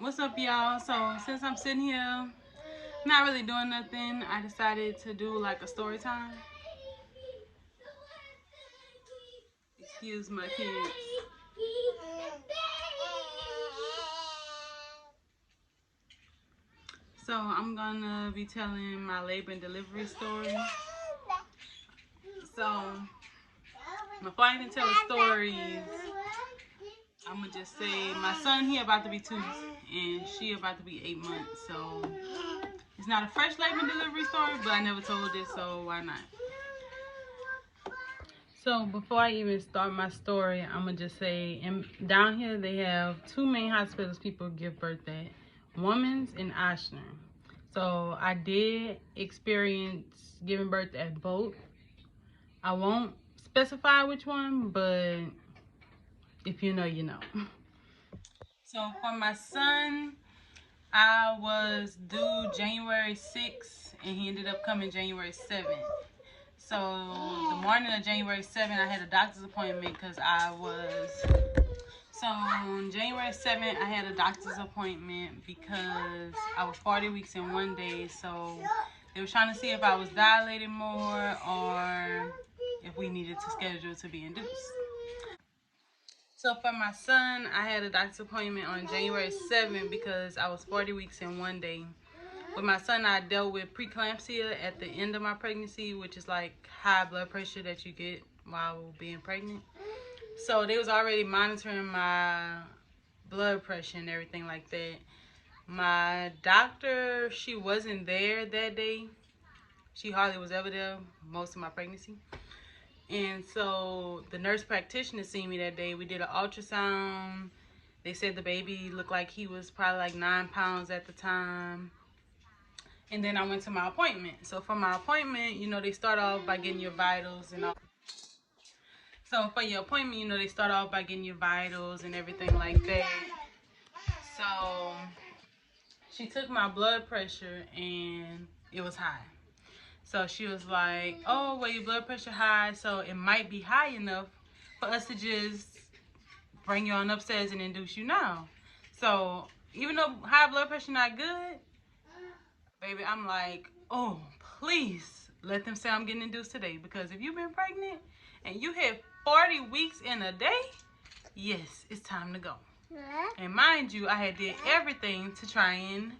What's up, y'all? So since I'm sitting here not really doing nothing, I decided to do like a story time. Excuse my kids. So I'm gonna be telling my labor and delivery story. So before I even tell the stories, I'm gonna just say my son, he about to be 2 and she about to be 8 months. So it's not a fresh labor and delivery story, but I never told it, so why not? So before I even start my story, I'm gonna just say, down here they have two main hospitals people give birth at, Women's and Ochsner. So I did experience giving birth at both. I won't specify which one, but if you know, you know. So for my son, I was due January 6th and he ended up coming January 7th. So the morning of January 7th, I had a doctor's appointment because so on January 7th, I had a doctor's appointment because I was 40 weeks in 1 day. So they were trying to see if I was dilated more or if we needed to schedule to be induced. So for my son, I had a doctor's appointment on January 7th because I was 40 weeks in 1 day. With my son, I dealt with preeclampsia at the end of my pregnancy, which is like high blood pressure that you get while being pregnant. So they was already monitoring my blood pressure and everything like that. My doctor, she wasn't there that day. She hardly was ever there most of my pregnancy. And so the nurse practitioner seen me that day. We did an ultrasound. They said the baby looked like he was probably like 9 pounds at the time. And then I went to my appointment. So for my appointment, you know, they start off by getting your vitals and all. So for your appointment, you know, they start off by getting your vitals and everything like that. So she took my blood pressure and it was high. So she was like, oh, well, your blood pressure high, so it might be high enough for us to just bring you on upstairs and induce you now. So even though high blood pressure not good, baby, I'm like, oh, please let them say I'm getting induced today. Because if you've been pregnant and you hit 40 weeks in a day, yes, it's time to go. And mind you, I had did everything to try and,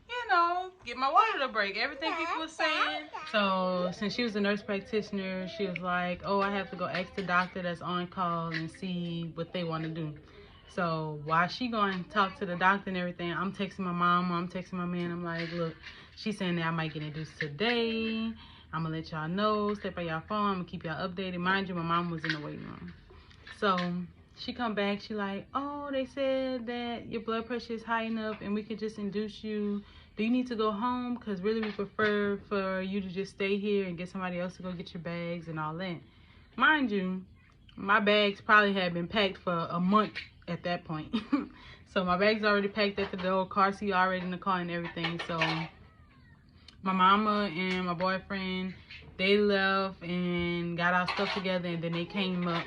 you know, get my water to break. Everything people were saying. So since she was a nurse practitioner, she was like, oh, I have to go ask the doctor that's on call and see what they want to do. So while she going to talk to the doctor and everything, I'm texting my mom, I'm texting my man. I'm like, look, she's saying that I might get induced today. I'm going to let y'all know. Stay by y'all phone. I'm going to keep y'all updated. Mind you, my mom was in the waiting room. So she come back. She like, oh, they said that your blood pressure is high enough and we could just induce you. Do you need to go home? Because really we prefer for you to just stay here and get somebody else to go get your bags and all that. Mind you, my bags probably had been packed for a month at that point. So my bags already packed at the door, car seat already in the car and everything. So my mama and my boyfriend, they left and got our stuff together and then they came up.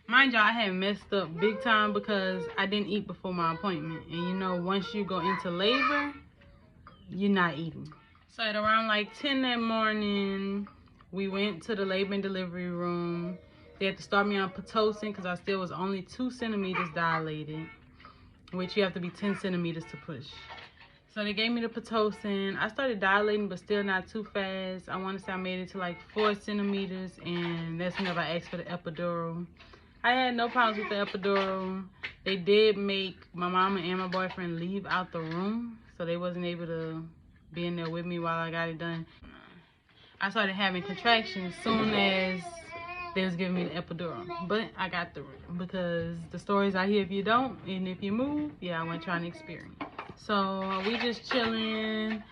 Mind y'all, I had messed up big time because I didn't eat before my appointment. And you know, once you go into labor, you're not eating. So at around like 10 that morning, we went to the labor and delivery room. They had to start me on Pitocin because I still was only 2 centimeters dilated, which you have to be 10 centimeters to push. So they gave me the Pitocin. I started dilating, but still not too fast. I want to say I made it to like 4 centimeters, and that's whenever I asked for the epidural. I had no problems with the epidural. They did make my mama and my boyfriend leave out the room, so they wasn't able to be in there with me while I got it done. I started having contractions soon as they was giving me the epidural, but I got through it because the stories I hear if you don't and if you move, yeah, I wasn't trying to experience. So we just chilling,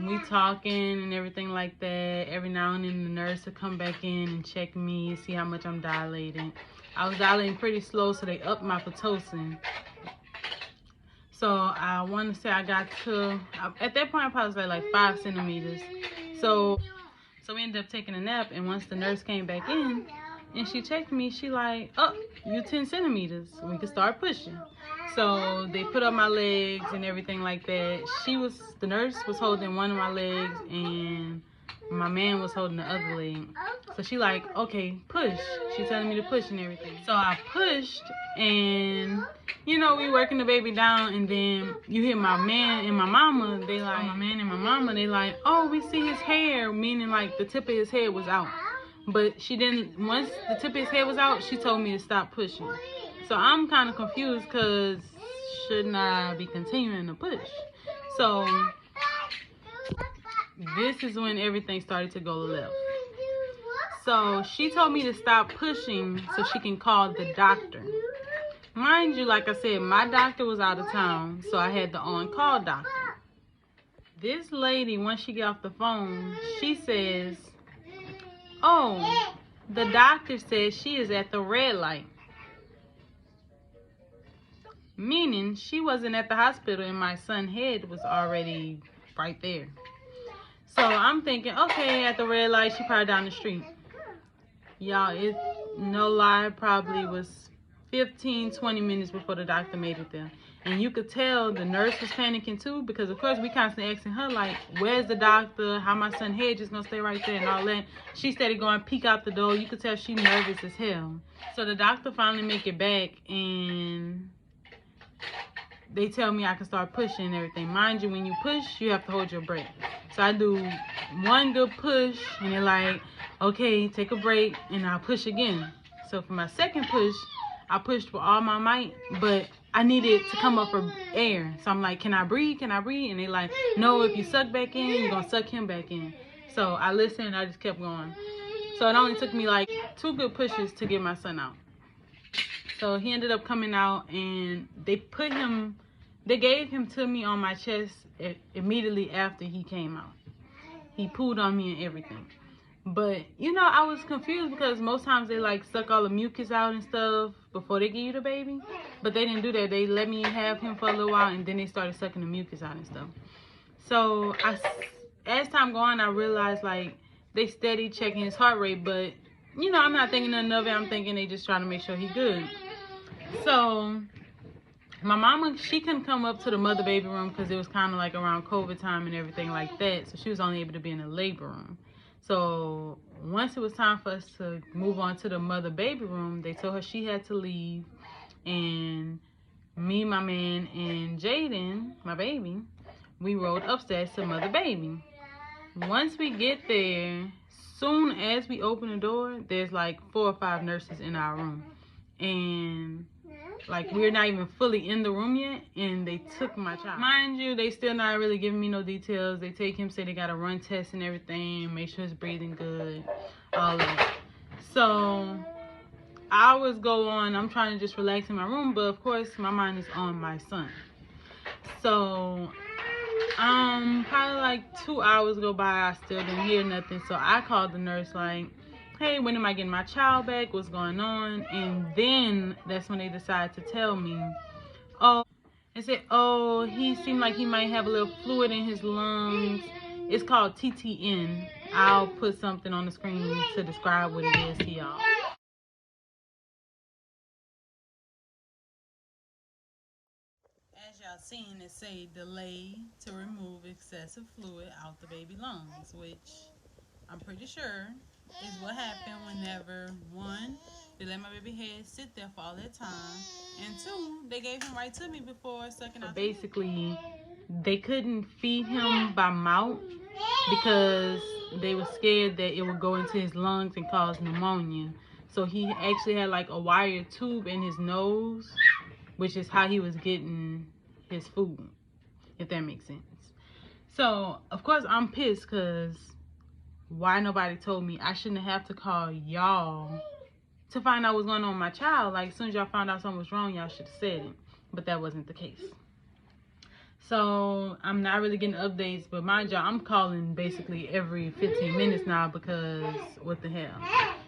we talking and everything like that. Every now and then the nurse would come back in and check me, see how much I'm dilating. I was dilating pretty slow, so they upped my Pitocin. So I want to say I got to, at that point I probably was like 5 centimeters. So we ended up taking a nap, and once the nurse came back in, and she checked me. She like, oh, you 10 centimeters. We can start pushing. So they put up my legs and everything like that. The nurse was holding one of my legs and my man was holding the other leg. So she like, okay, push. She telling me to push and everything. So I pushed, and you know, we working the baby down, and then you hear my man and my mama, they like, oh, we see his hair, meaning like the tip of his head was out. But she didn't, once the tip of his head was out, she told me to stop pushing. So I'm kind of confused because shouldn't I be continuing to push? So this is when everything started to go left. So she told me to stop pushing so she can call the doctor. Mind you, like I said, my doctor was out of town, so I had the on-call doctor. This lady, once she got off the phone, she says, oh, the doctor says she is at the red light. Meaning she wasn't at the hospital and my son's head was already right there. So I'm thinking, okay, at the red light, she probably down the street. Y'all, it, no lie, probably was 15-20 minutes before the doctor made it there. And you could tell the nurse was panicking too, because of course we constantly asking her like, where's the doctor? How my son's head just gonna stay right there and all that. She started going peek out the door. You could tell she nervous as hell. So the doctor finally make it back, and they tell me I can start pushing and everything. Mind you, when you push, you have to hold your breath. So I do one good push, and they're like, okay, take a break, and I'll push again. So for my second push, I pushed with all my might, but I needed to come up for air. So I'm like, can I breathe? Can I breathe? And they like, no, if you suck back in, you're going to suck him back in. So I listened, and I just kept going. So it only took me like 2 good pushes to get my son out. So he ended up coming out, and they gave him to me on my chest immediately after he came out. He pooed on me and everything. But, you know, I was confused because most times they like suck all the mucus out and stuff before they give you the baby. But they didn't do that. They let me have him for a little while, and then they started sucking the mucus out and stuff. So as time going, I realized like they steady checking his heart rate. But, you know, I'm not thinking nothing of it. I'm thinking they just trying to make sure he good. So my mama, she couldn't come up to the mother baby room because it was kind of like around COVID time and everything like that. So she was only able to be in the labor room. So once it was time for us to move on to the mother baby room, they told her she had to leave. And me, my man, and Jaden, my baby, we rode upstairs to mother baby. Once we get there, soon as we open the door, there's like 4 or 5 nurses in our room. And like, we're not even fully in the room yet, and they took my child. Mind you, they still not really giving me no details. They take him, say they got to run tests and everything, make sure he's breathing good, all that. So hours go on. I'm trying to just relax in my room, but of course my mind is on my son. So probably like 2 hours go by, I still didn't hear nothing. So I called the nurse like, hey, when am I getting my child back? What's going on? And then that's when they decided to tell me, oh, they said, oh, he seemed like he might have a little fluid in his lungs. It's called TTN. I'll put something on the screen to describe what it is to y'all. As y'all seen, it say delay to remove excessive fluid out the baby lungs, which I'm pretty sure is what happened whenever, 1, they let my baby head sit there for all that time, and 2, they gave him right to me before sucking out. Basically, they couldn't feed him by mouth because they were scared that it would go into his lungs and cause pneumonia. So he actually had like a wire tube in his nose, which is how he was getting his food, if that makes sense. So, of course, I'm pissed because why nobody told me? I shouldn't have to call y'all to find out what's going on with my child. Like, as soon as y'all found out something was wrong, y'all should have said it. But that wasn't the case. So I'm not really getting updates, but mind y'all, I'm calling basically every 15 minutes now because what the hell.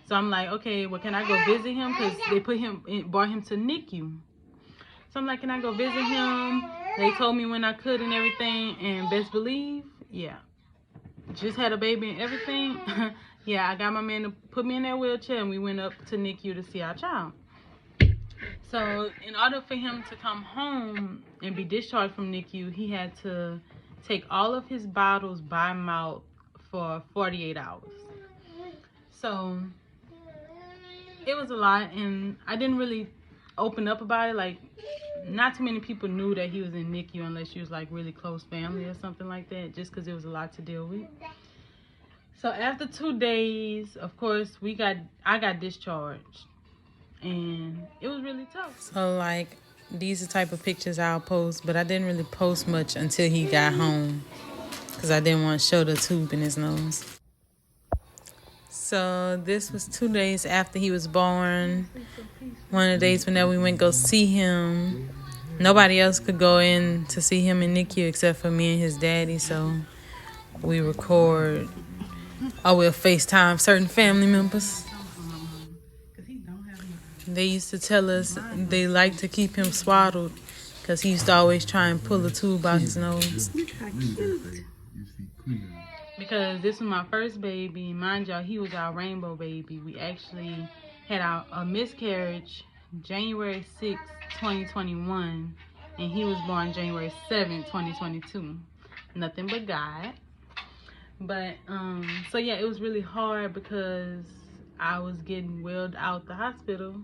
So I'm like, okay, well, can I go visit him? Because they brought him to NICU. So I'm like, can I go visit him? They told me when I could and everything, and best believe, yeah. just had a baby and everything, yeah, I got my man to put me in that wheelchair and we went up to NICU to see our child. So in order for him to come home and be discharged from NICU, he had to take all of his bottles by mouth for 48 hours. So it was a lot, and I didn't really open up about it. Like, not too many people knew that he was in NICU unless you was like really close family or something like that, just because it was a lot to deal with. So after 2 days, of course, I got discharged, and it was really tough. So like, these are the type of pictures I'll post, but I didn't really post much until he got home because I didn't want to show the tube in his nose. So this was 2 days after he was born. One of the days whenever we went go see him, nobody else could go in to see him in NICU except for me and his daddy. So we record, or we'll FaceTime certain family members. They used to tell us they like to keep him swaddled because he used to always try and pull a tube out his nose. Because this was my first baby. Mind y'all, he was our rainbow baby. We actually had a miscarriage January 6, 2021. And he was born January 7, 2022. Nothing but God. But, so yeah, it was really hard because I was getting wheeled out the hospital.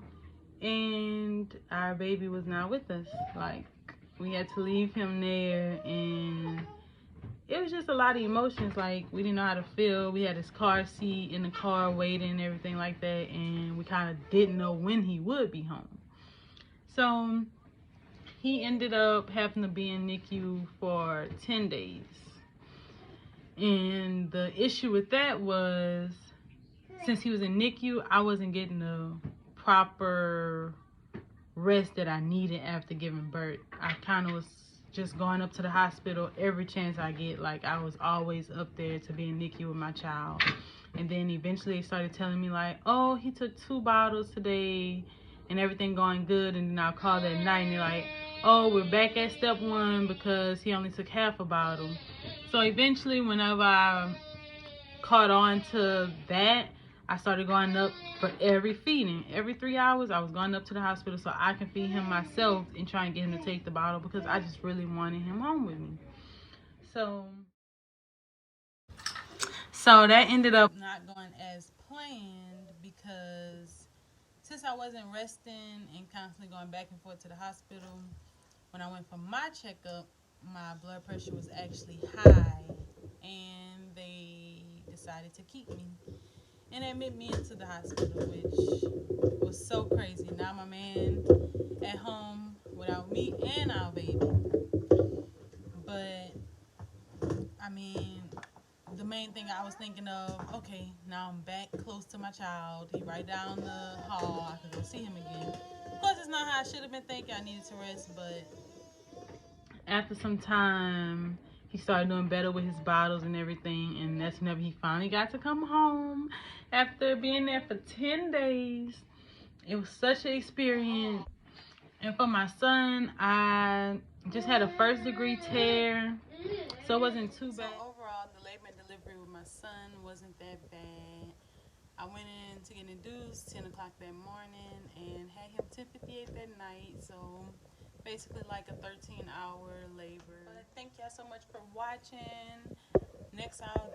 And our baby was not with us. Like, we had to leave him there, and it was just a lot of emotions. Like, we didn't know how to feel. We had his car seat in the car waiting and everything like that, and we kind of didn't know when he would be home. So he ended up having to be in NICU for 10 days. And the issue with that was, since he was in NICU, I wasn't getting the proper rest that I needed after giving birth. I kind of was just going up to the hospital every chance I get. Like, I was always up there to be in NICU with my child. And then eventually they started telling me like, oh, he took 2 bottles today and everything going good. And then I'll call that night and they're like, oh, we're back at step 1 because he only took half a bottle. So eventually, whenever I caught on to that, I started going up for every feeding. Every 3 hours, I was going up to the hospital so I can feed him myself and try and get him to take the bottle because I just really wanted him home with me. So that ended up not going as planned because since I wasn't resting and constantly going back and forth to the hospital, when I went for my checkup, my blood pressure was actually high, and they decided to keep me and admit me into the hospital, which was so crazy. Now my man at home without me and our baby. But I mean, the main thing I was thinking of, okay, now I'm back close to my child. He right down the hall. I could go see him again. Of course, it's not how I should have been thinking. I needed to rest, but after some time, he started doing better with his bottles and everything, and that's whenever he finally got to come home after being there for 10 days. It was such an experience. And for my son, I just had a 1st-degree tear, so it wasn't too bad. So overall, the labor and delivery with my son wasn't that bad. I went in to get induced 10 o'clock that morning and had him 10:58 that night, so basically like a 13-hour labor. But thank y'all so much for watching. Next, I'll